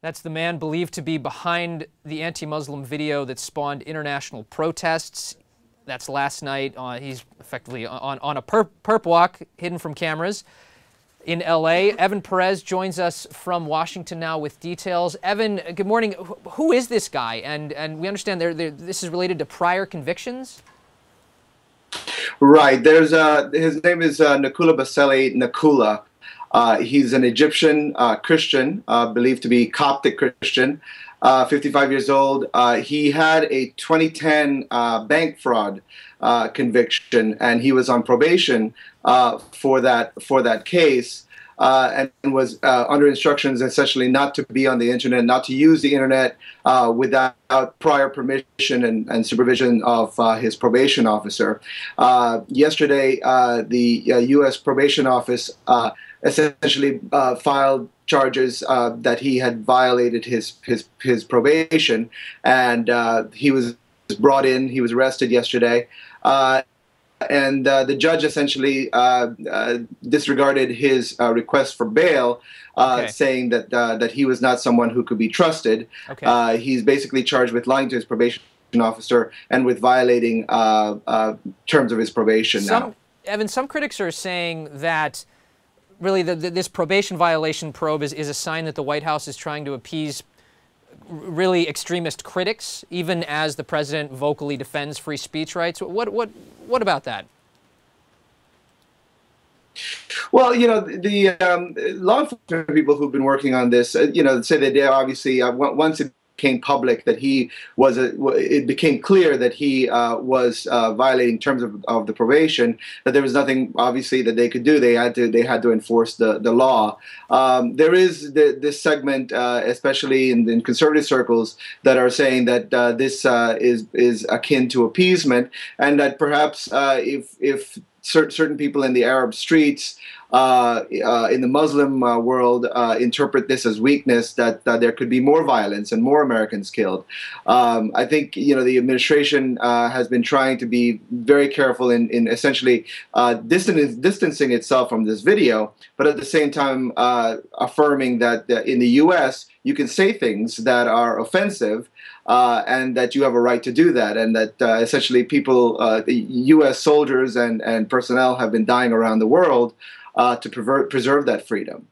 That's the man believed to be behind the anti-Muslim video that spawned international protests. That's last night. He's effectively on a perp walk, hidden from cameras in L.A. Evan Perez joins us from Washington now with details. Evan, good morning. Who is this guy? And we understand this is related to prior convictions? Right. His name is Nakoula Basseley Nakoula. He's an Egyptian Christian, believed to be Coptic Christian, 55 years old. He had a 2010 bank fraud conviction, and he was on probation for that case, and was under instructions essentially not to be on the internet, not to use the internet without prior permission and supervision of his probation officer. Yesterday, the U.S. Probation Office essentially filed charges that he had violated his probation, and he was brought in. He was arrested yesterday, and the judge essentially disregarded his request for bail, saying that he was not someone who could be trusted. Okay. He's basically charged with lying to his probation officer and with violating terms of his probation. Now, Evan, some critics are saying that really this probation violation probe is a sign that the White House is trying to appease really extremist critics, even as the president vocally defends free speech rights. What about that? Well, the law enforcement people who've been working on this, say that they obviously once it became public that it became clear that he was violating terms of the probation, that there was nothing obviously that they could do. They had to enforce the law. There is this segment, especially in conservative circles, that are saying that this is akin to appeasement, and that perhaps if certain people in the Arab streets, in the Muslim world, interpret this as weakness, that there could be more violence and more Americans killed. I think the administration has been trying to be very careful in essentially distancing itself from this video, but at the same time affirming that in the U.S. you can say things that are offensive, and that you have a right to do that, and that essentially people, U.S. soldiers and personnel have been dying around the world to preserve that freedom.